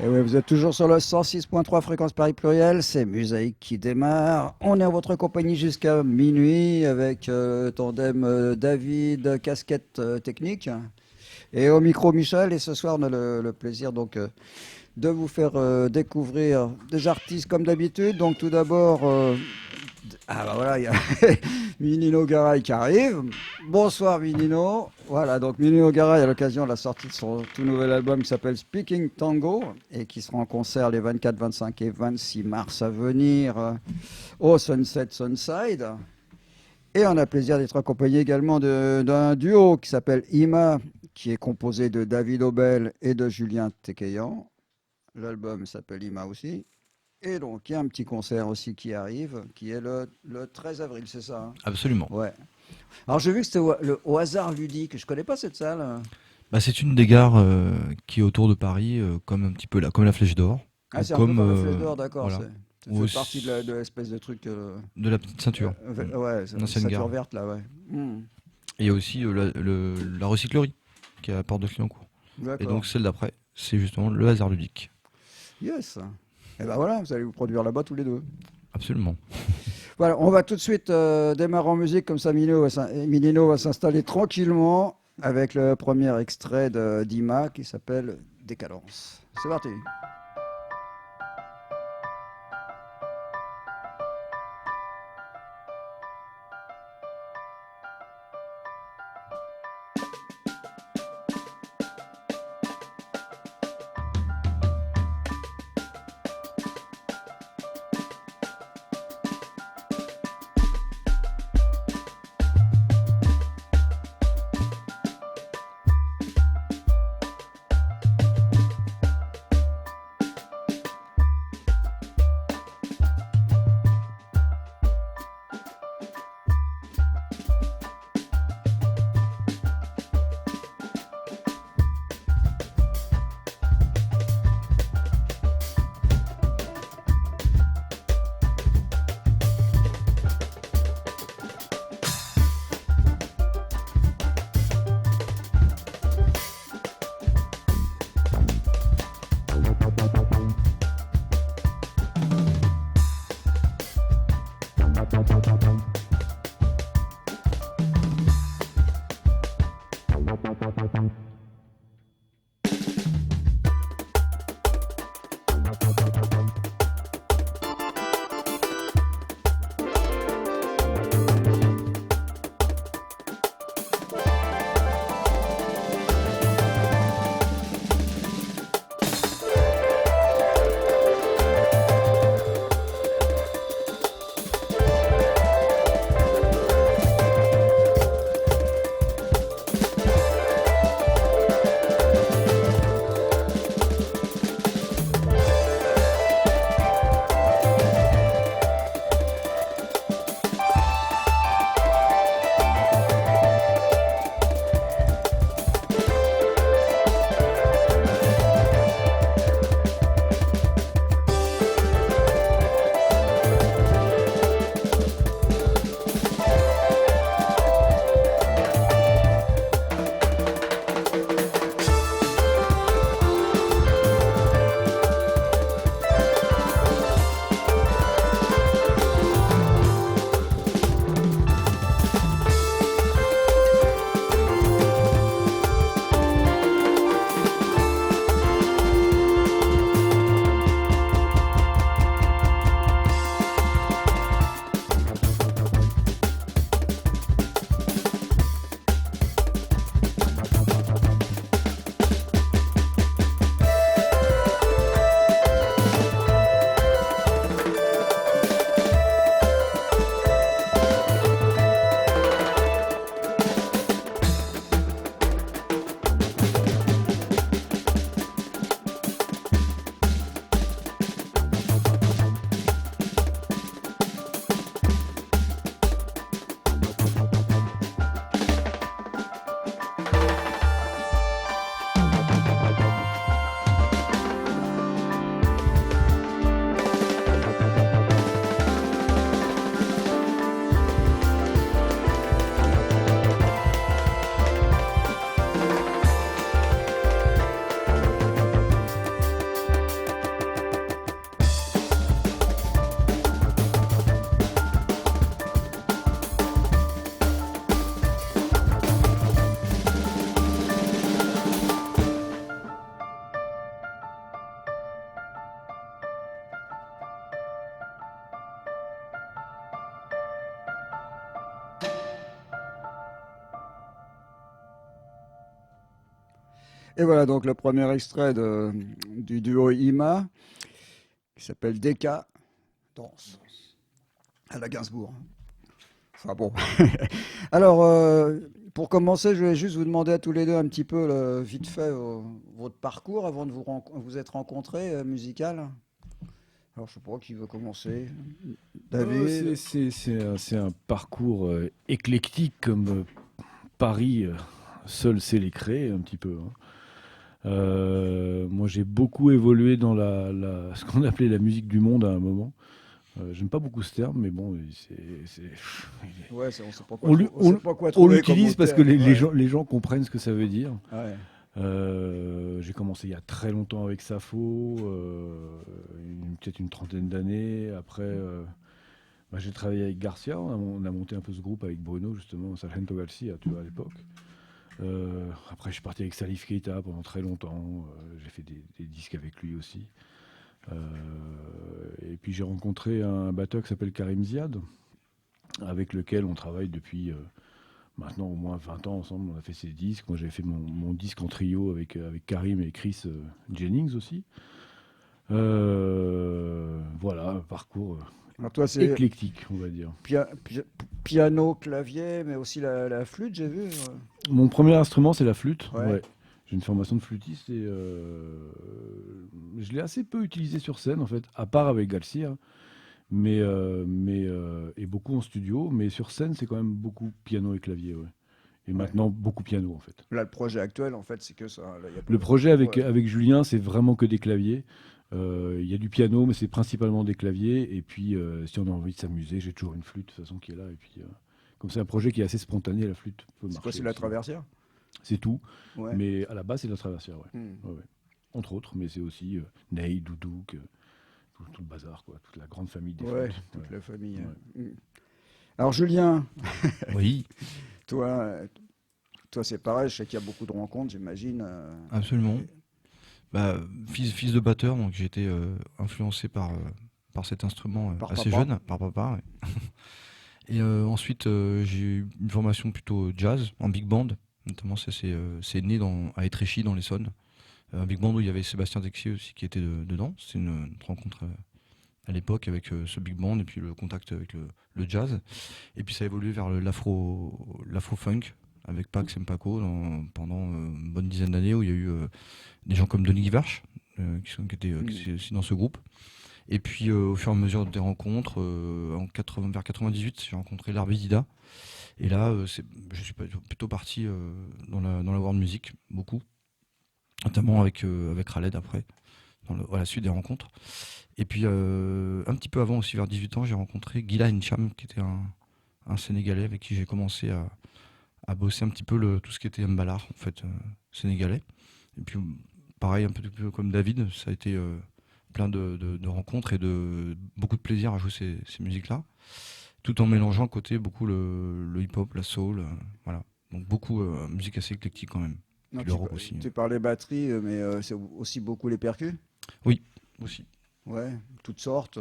Et oui, vous êtes toujours sur le 106.3 fréquence Paris Pluriel, c'est Mosaïque qui démarre. On est en votre compagnie jusqu'à minuit avec tandem David, casquette technique. Et au micro Michel, et ce soir on a le plaisir donc de vous faire découvrir des artistes comme d'habitude. Donc tout d'abord, ah bah voilà, il y a Minino Garay qui arrive. Bonsoir Minino. Voilà, donc Minino Garay à l'occasion de la sortie de son tout nouvel album qui s'appelle Speaking Tango et qui sera en concert les 24, 25 et 26 mars à venir au Sunset Sunside. Et on a plaisir d'être accompagné également d'un duo qui s'appelle Ima, qui est composé de David Obel et de Julien Tekeyan. L'album s'appelle Ima aussi. Et donc, il y a un petit concert aussi qui arrive, qui est le 13 avril, c'est ça, hein? Absolument. Ouais. Alors, j'ai vu que c'était au hasard ludique. Je connais pas cette salle. Bah, c'est une des gares qui est autour de Paris, comme un petit peu comme la Flèche d'Or, Ah, ou c'est un peu comme comme la Flèche d'Or, d'accord. voilà, Ça ou fait partie de l'espèce de truc. de la petite ceinture, Ouais, c'est une la ancienne ceinture gare. verte, là, ouais. Et il y a aussi la recyclerie qui est à Porte de Clignancourt. Et D'accord. donc celle d'après, c'est justement le hasard ludique. Yes. Et ben voilà, vous allez vous produire là-bas tous les deux. Absolument. Voilà, on va tout de suite démarrer en musique, comme ça Minino va s'installer tranquillement avec le premier extrait d'Ima qui s'appelle Décadence. C'est parti. Et voilà donc le premier extrait du duo IMA qui s'appelle Deka Danse à la Gainsbourg. Enfin bon. Alors, pour commencer, je vais juste vous demander à tous les deux un petit peu, vite fait, votre parcours avant de vous être rencontrés musical. Alors, je sais pas qui veut commencer. David. C'est un parcours éclectique comme Paris seul sait les créer un petit peu, hein. Moi, j'ai beaucoup évolué dans ce qu'on appelait la musique du monde à un moment. J'aime pas beaucoup ce terme, mais bon, Ouais, on sait pas on sait pas quoi on trouver comme l'utilise mot parce que terme, ouais. les gens comprennent ce que ça veut dire. Ouais. J'ai commencé il y a très longtemps avec Sappho, peut-être une trentaine d'années. Après, j'ai travaillé avec Garcia. On a monté un peu ce groupe avec Bruno, justement, Sargento Garcia, tu vois, à l'époque. Après, je suis parti avec Salif Keita pendant très longtemps. J'ai fait des disques avec lui aussi. Et puis, j'ai rencontré un batteur qui s'appelle Karim Ziad, avec lequel on travaille depuis maintenant au moins 20 ans ensemble. On a fait ses disques. Moi, j'avais fait mon disque en trio avec Karim et Chris Jennings aussi. Voilà, un parcours Alors toi, c'est éclectique, on va dire. piano, clavier, mais aussi la flûte, j'ai vu. Mon premier instrument, c'est la flûte. Ouais. Ouais. J'ai une formation de flûtiste et je l'ai assez peu utilisé sur scène, en fait, à part avec Garcia, et beaucoup en studio. Mais sur scène, c'est quand même beaucoup piano et clavier. Ouais. Et Ouais. maintenant, beaucoup piano, en fait. Là, le projet actuel, en fait, c'est que ça. Là, y a pas Le de- projet Ouais. avec Julien, c'est vraiment que des claviers. Il y a du piano, mais c'est principalement des claviers. Et puis, si on a envie de s'amuser, j'ai toujours une flûte, de toute façon, qui est là. Et puis, comme c'est un projet qui est assez spontané, la flûte peut C'est quoi, marcher c'est la aussi. traversière? C'est tout. Ouais. Mais à la base, c'est de la traversière, ouais. Hmm. Ouais, ouais. Entre autres, mais c'est aussi Ney, Doudouk, tout le bazar, quoi. Toute la grande famille des Ouais, flûtes. toute Ouais. la famille. Ouais. Hmm. Alors, Julien, Oui, toi, c'est pareil, je sais qu'il y a beaucoup de rencontres, j'imagine. absolument. Bah, fils de batteur, donc j'ai été influencé par cet instrument Par assez papa. jeune, par papa. Ouais. Et ensuite, j'ai eu une formation plutôt jazz, en big band. Notamment, c'est né à Étréchy, dans l'Essonne. Un big band où il y avait Sébastien Texier aussi qui était dedans. C'est une rencontre à l'époque avec ce big band et puis le contact avec le jazz. Et puis ça a évolué vers l'afro-funk avec Pax et Paco pendant une bonne dizaine d'années où il y a eu des gens comme Denis Guivarch qui étaient aussi dans ce groupe. Et puis au fur et à mesure des rencontres, vers 98, j'ai rencontré Larbi Dida. Et là, je suis plutôt parti dans la world music, beaucoup, notamment avec Khaled après, à la suite des rencontres. Et puis un petit peu avant aussi, vers 18 ans, j'ai rencontré Gila Ncham, qui était un Sénégalais avec qui j'ai commencé à bosser un petit peu tout ce qui était mbalar, en fait, sénégalais. Et puis pareil, un peu comme David, ça a été plein de rencontres et de beaucoup de plaisir à jouer ces musiques-là, tout en mélangeant à côté beaucoup le hip-hop, la soul, voilà. Donc beaucoup musique assez éclectique quand même. Non, Puis le rock aussi. tu parlais batterie, mais c'est aussi beaucoup les percus? Oui, aussi. Ouais, toutes sortes.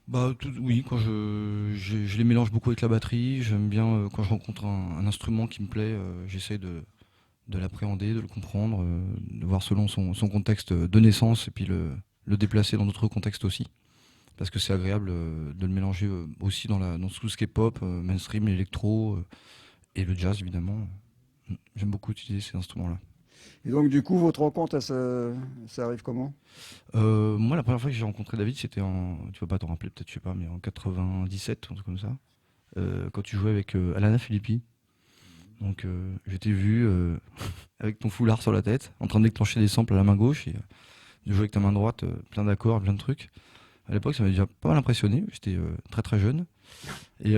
Bah oui, quand je les mélange beaucoup avec la batterie. J'aime bien quand je rencontre un instrument qui me plaît, j'essaie de l'appréhender, de le comprendre, de voir selon son contexte de naissance et puis le déplacer dans d'autres contextes aussi. Parce que c'est agréable de le mélanger aussi dans tout ce qui est pop, mainstream, électro et le jazz évidemment. J'aime beaucoup utiliser ces instruments-là. Et donc, du coup, votre rencontre, ça arrive comment? Moi, la première fois que j'ai rencontré David, c'était tu vas pas t'en rappeler peut-être, je sais pas, mais en 97, un truc comme ça, quand tu jouais avec Alana Filippi. Donc je t'ai vu avec ton foulard sur la tête, en train de déclencher des samples à la main gauche et de jouer avec ta main droite, plein d'accords, plein de trucs. À l'époque, ça m'avait déjà pas mal impressionné. J'étais très très jeune. Et,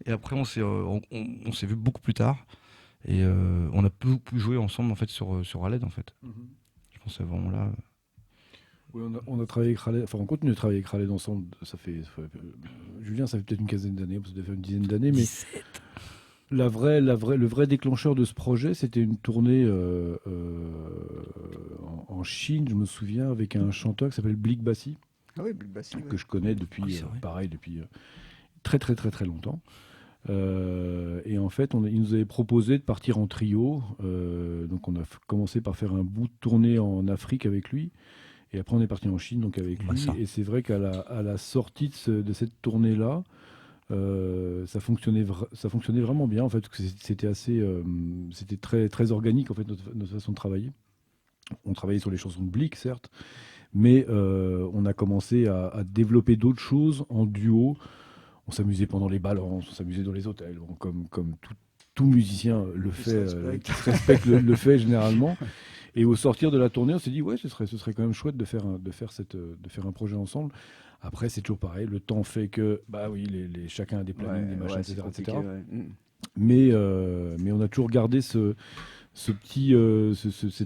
et après, on s'est vu beaucoup plus tard. Et on a pu jouer ensemble en fait sur Aled en fait. Je pense que c'est vraiment là. Oui, on a travaillé avec Khaled, enfin on continue de travailler avec Khaled ensemble. Julien, ça fait peut-être une quinzaine d'années, ça fait une dizaine d'années, mais 17. le vrai déclencheur de ce projet, c'était une tournée en Chine, je me souviens, avec un chanteur qui s'appelle Blik Bassi, Ah oui, Bill Bassi, que je connais depuis, Oui, c'est vrai. pareil, depuis très très très très longtemps. Et en fait, il nous avait proposé de partir en trio. Donc on a commencé par faire un bout de tournée en Afrique avec lui. Et après, on est parti en Chine donc avec Bah, lui. ça. Et c'est vrai qu'à à la sortie de cette tournée-là, ça fonctionnait vraiment bien. En fait, parce que c'était très, très organique en fait, notre façon de travailler. On travaillait sur les chansons de Blick, certes, mais on a commencé à développer d'autres choses en duo. On s'amusait pendant les balances, on s'amusait dans les hôtels, bon, comme tout musicien le Qui se fait, respecte. qui se respecte le fait généralement. Et au sortir de la tournée, on s'est dit, ouais, ce serait quand même chouette de faire un projet ensemble. Après, c'est toujours pareil, le temps fait que, bah oui, chacun a des plannings, des machins, c'est etc., compliqué, etc. ouais. Mais on a toujours gardé cette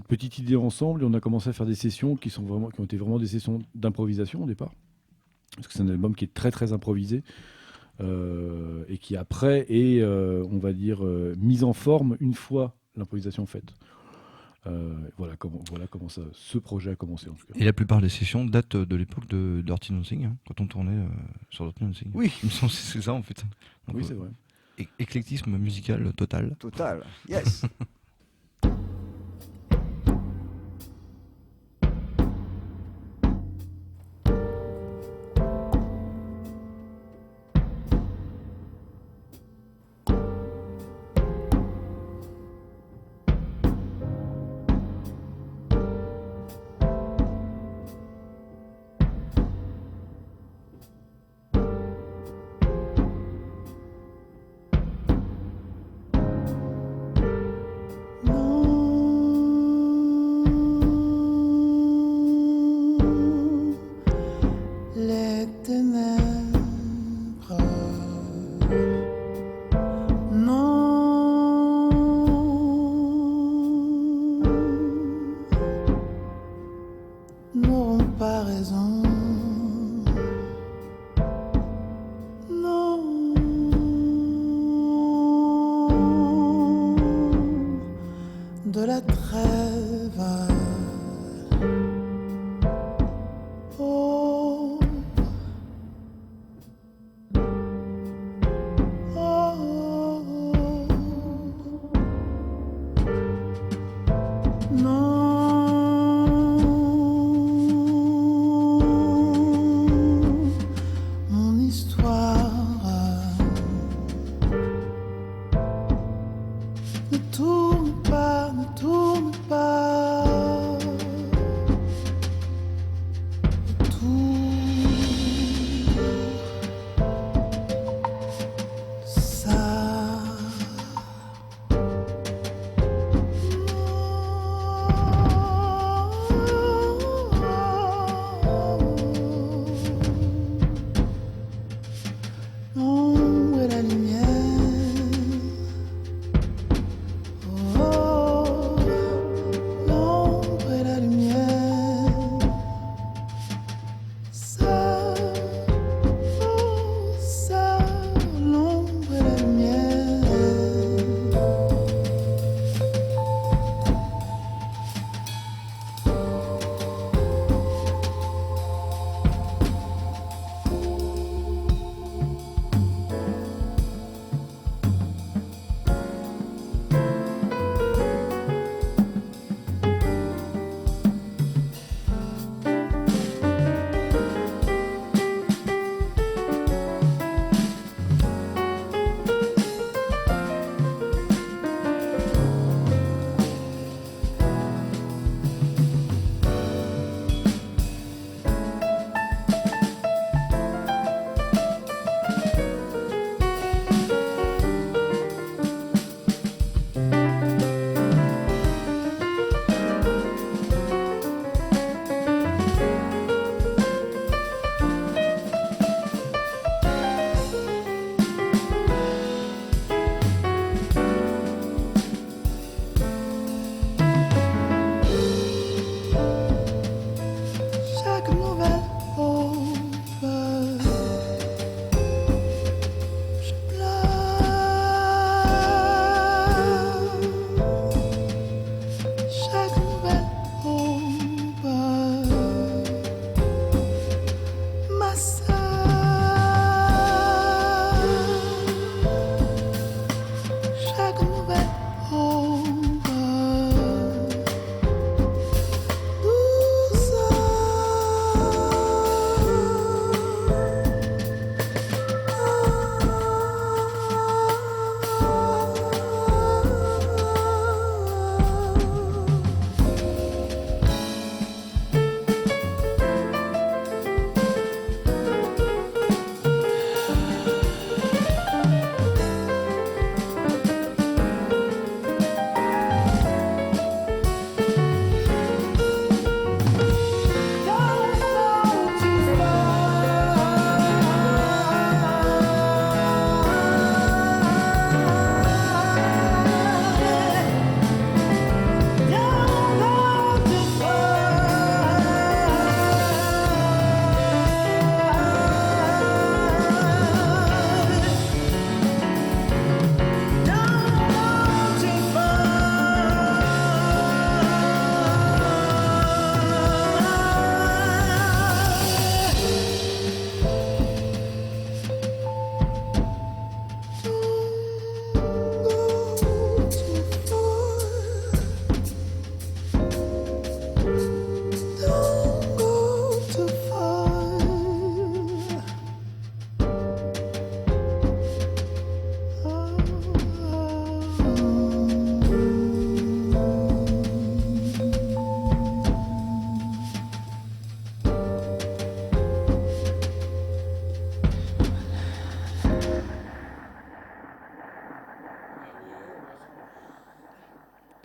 petite idée ensemble, et on a commencé à faire des sessions qui ont été vraiment des sessions d'improvisation au départ. Parce que c'est un album qui est très très improvisé, et qui après est, on va dire, mise en forme une fois l'improvisation faite. Voilà comment ce projet a commencé en tout cas. Et la plupart des sessions datent de l'époque de Dirty Dancing, hein, quand on tournait sur Dirty Dancing. Oui. Il me semble que c'est ça en fait. Donc, Oui, c'est vrai. éclectisme musical total. Total. Yes.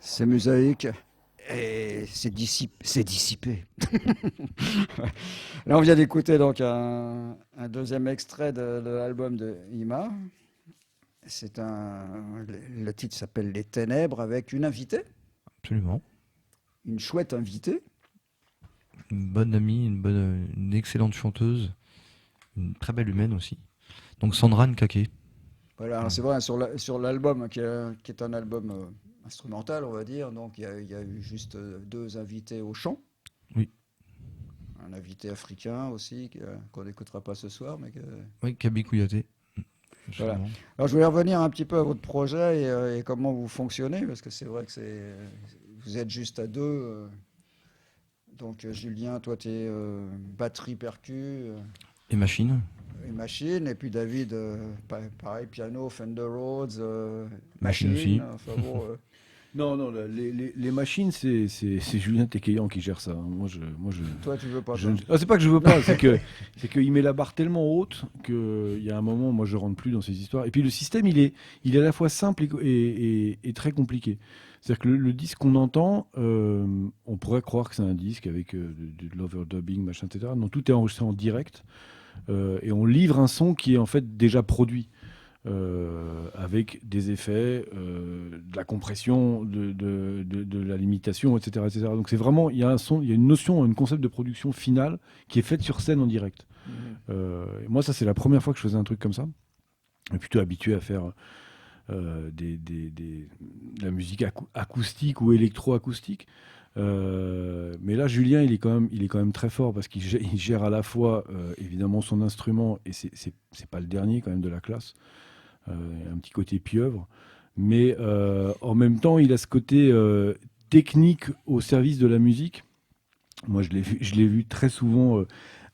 C'est mosaïque et c'est dissipé. Là, on vient d'écouter donc un deuxième extrait de l'album de Ima. Le titre s'appelle Les Ténèbres avec une invitée, Absolument. une chouette invitée. Une bonne amie, une excellente chanteuse, une très belle humaine aussi. Donc Sandra Nkake. Voilà, alors c'est vrai, sur l'album, qui est un album instrumental, on va dire, donc il y a eu juste deux invités au chant. Oui. Un invité africain aussi, qu'on n'écoutera pas ce soir. Oui, Kaby Kouyaté. Voilà. Absolument. Alors je voulais revenir un petit peu à votre projet et comment vous fonctionnez, parce que c'est vrai que vous êtes juste à deux. Donc Julien, toi tu es batterie, percu Et Machine. et machine, et puis David, pareil, piano, Fender Rhodes, Machine aussi. enfin bon, Non, non, les machines, c'est Julien Tekeyan qui gère ça, hein. toi tu veux pas Je- toi. Ah, c'est pas que je veux pas, c'est qu'il met la barre tellement haute qu'il y a un moment, moi, je rentre plus dans ces histoires. Et puis le système, il est à la fois simple et très compliqué. C'est-à-dire que le disque qu'on entend, on pourrait croire que c'est un disque avec de l'overdubbing, machin, etc. Non, tout est enregistré en direct et on livre un son qui est en fait déjà produit. Avec des effets, de la compression, de la limitation, etc., etc. Donc c'est vraiment, il y a un son, il y a une notion, un concept de production finale qui est faite sur scène en direct. Et moi, ça c'est la première fois que je faisais un truc comme ça. Je suis plutôt habitué à faire de la musique acoustique ou électro-acoustique. Mais là, Julien, il est quand même très fort parce il gère à la fois évidemment son instrument et c'est pas le dernier quand même de la classe. Un petit côté pieuvre, mais en même temps, il a ce côté technique au service de la musique. Moi, je l'ai vu très souvent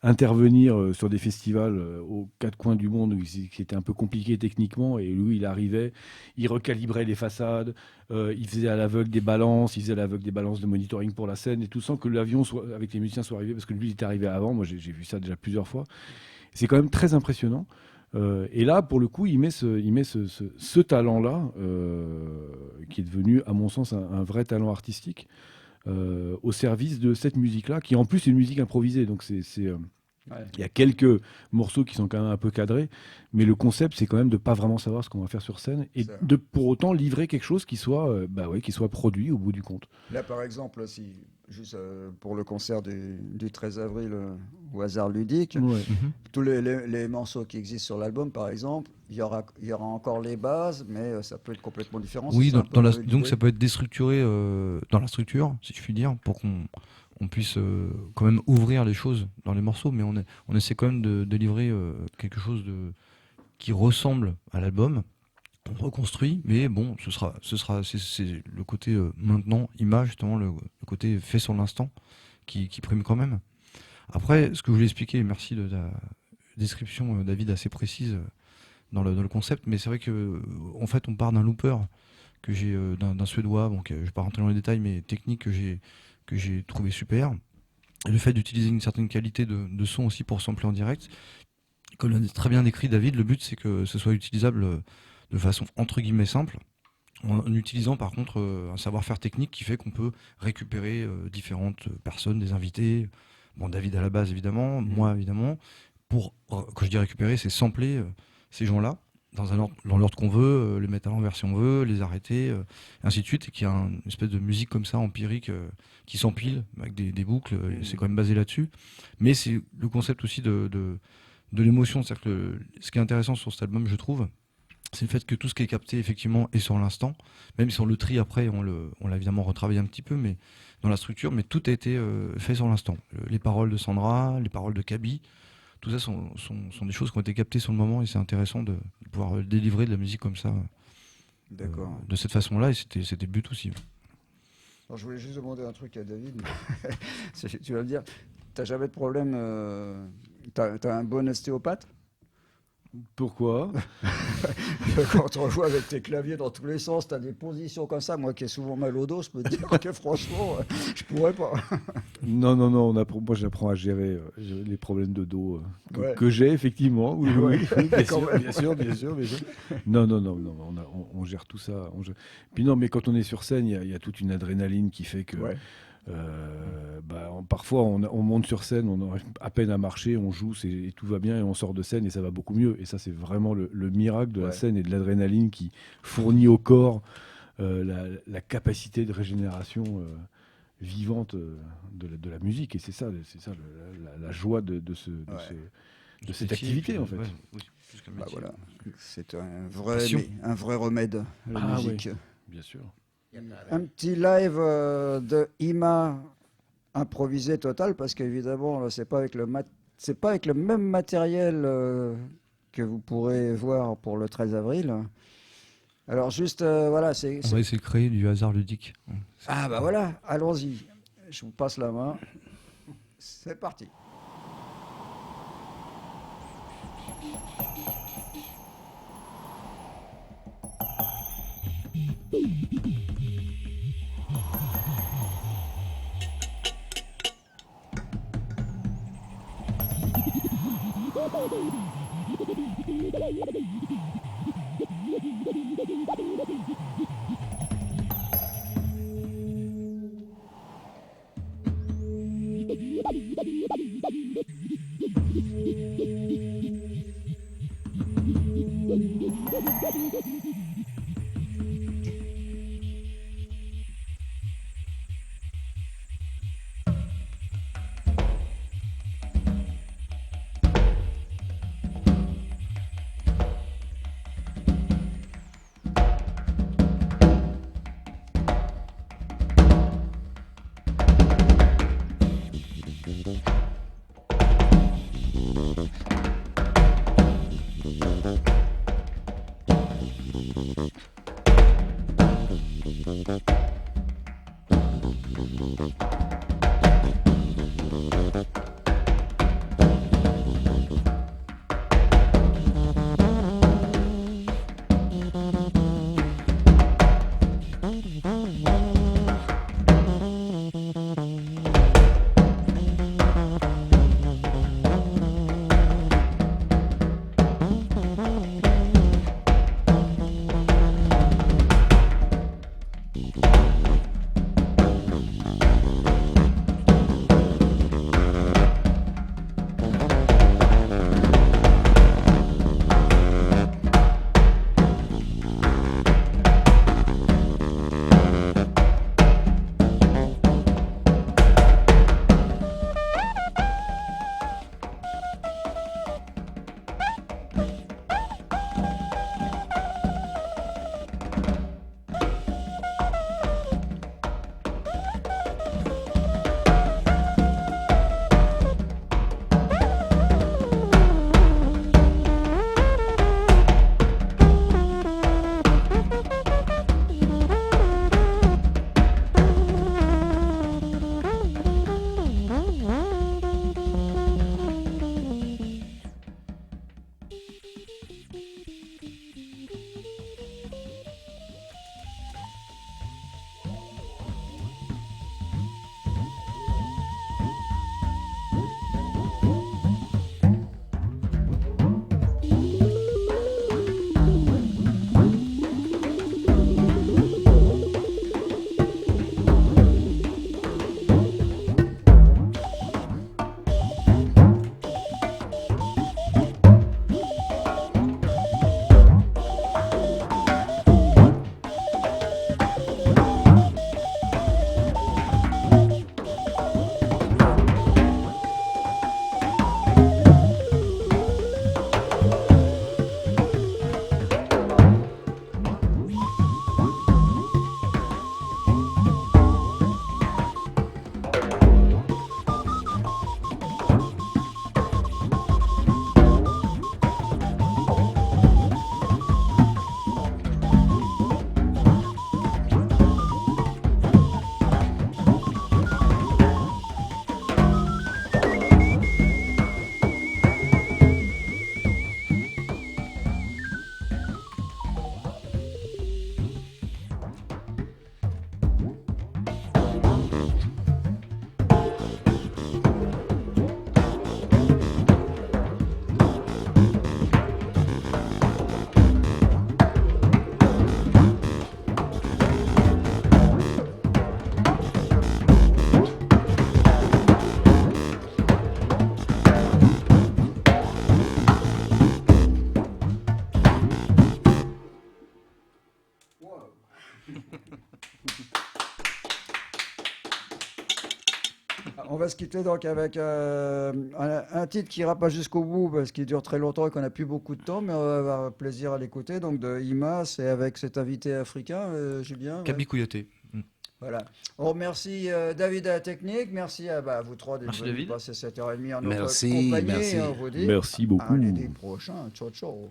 intervenir sur des festivals aux quatre coins du monde qui étaient un peu compliqués techniquement, et lui, il arrivait, il recalibrait les façades, il faisait à l'aveugle des balances, il faisait à l'aveugle des balances de monitoring pour la scène, et tout sans que l'avion avec les musiciens soit arrivé, parce que lui, il était arrivé avant. Moi, j'ai vu ça déjà plusieurs fois. C'est quand même très impressionnant. Et là, pour le coup, il met ce talent-là, qui est devenu, à mon sens, un vrai talent artistique, au service de cette musique-là, qui en plus est une musique improvisée. Donc Ouais. il y a quelques morceaux qui sont quand même un peu cadrés, mais le concept, c'est quand même de pas vraiment savoir ce qu'on va faire sur scène et Ça. de pour autant livrer quelque chose qui soit, qui soit produit au bout du compte. Là, par exemple, juste pour le concert du 13 avril, au hasard ludique, Ouais. Mhm. tous les morceaux qui existent sur l'album, par exemple, il y aura encore les bases, mais ça peut être complètement différent. Oui, c'est ça un peu donc l'idée ça peut être déstructuré dans la structure, si je puis dire, pour qu'on puisse quand même ouvrir les choses dans les morceaux, mais on essaie quand même de livrer quelque chose qui ressemble à l'album. On reconstruit, mais bon, c'est le côté maintenant, image, justement, le côté fait sur l'instant qui prime quand même. Après, ce que je voulais expliquer, et merci de ta description, David, assez précise dans le concept, mais c'est vrai que en fait, on part d'un looper que j'ai d'un Suédois, donc je vais pas rentrer dans les détails, mais technique que j'ai trouvé super. Et le fait d'utiliser une certaine qualité de son aussi pour sampler en direct, comme l'a très bien décrit David, le but c'est que ce soit utilisable de façon entre guillemets simple, en utilisant par contre un savoir-faire technique qui fait qu'on peut récupérer différentes personnes, des invités. Bon, David à la base évidemment, moi évidemment. Pour, quand je dis récupérer, c'est sampler ces gens-là dans l'ordre qu'on veut, les mettre à l'envers si on veut, les arrêter, ainsi de suite, et qu'il y a une espèce de musique comme ça empirique qui s'empile avec des boucles, et c'est quand même basé là-dessus. Mais c'est le concept aussi de l'émotion, c'est-à-dire que ce qui est intéressant sur cet album, je trouve, c'est le fait que tout ce qui est capté effectivement est sur l'instant, même si on le trie après, on l'a évidemment retravaillé un petit peu, mais dans la structure, mais tout a été fait sur l'instant. Les paroles de Sandra, les paroles de Kaby, tout ça sont des choses qui ont été captées sur le moment, et c'est intéressant de pouvoir délivrer de la musique comme ça, D'accord. de cette façon-là, et c'était le but aussi. Alors, je voulais juste demander un truc à David. Tu vas me dire, t'as jamais de problème, t'as un bon ostéopathe? Pourquoi? Quand on joue avec tes claviers dans tous les sens, tu as des positions comme ça. Moi qui ai souvent mal au dos, je peux te dire que franchement, je pourrais pas. Non, non, non, moi j'apprends à gérer les problèmes de dos Ouais. que j'ai effectivement. Oui, oui, Ouais, oui, bien quand sûr, même. bien sûr, bien sûr, bien sûr. Non, non, non, non, on gère tout ça. Puis non, mais quand on est sur scène, il y a toute une adrénaline qui fait que Ouais. parfois on monte sur scène, on arrive à peine à marcher, on joue, et tout va bien et on sort de scène et ça va beaucoup mieux. Et ça, c'est vraiment le miracle de la Ouais. scène et de l'adrénaline qui fournit au corps la capacité de régénération vivante de la musique. Et c'est ça la joie de cette Métier, activité puis, en fait. ouais, oui, plus qu'un Bah métier. voilà, c'est un Passion. un vrai remède, la Ah musique. oui. Bien sûr. Un petit live de Ima improvisé total, parce qu'évidemment, là, c'est pas avec le même matériel que vous pourrez voir pour le 13 avril. Alors juste, voilà, On va essayer de créer du hasard ludique. Ah bah voilà, allons-y. Je vous passe la main. C'est parti. On va se quitter donc avec un titre qui ira pas jusqu'au bout parce qu'il dure très longtemps et qu'on n'a plus beaucoup de temps, mais on va avoir plaisir à l'écouter. Donc de Ima, c'est avec cet invité africain, Julien. Ouais. Kaby Kouyaté. Voilà. On remercie David à la technique. Merci à vous trois d'être Merci, venus David. passer 7h30 en notre Merci, compagnie. merci. Et on vous dit Merci beaucoup. à l'été prochain. Ciao, ciao.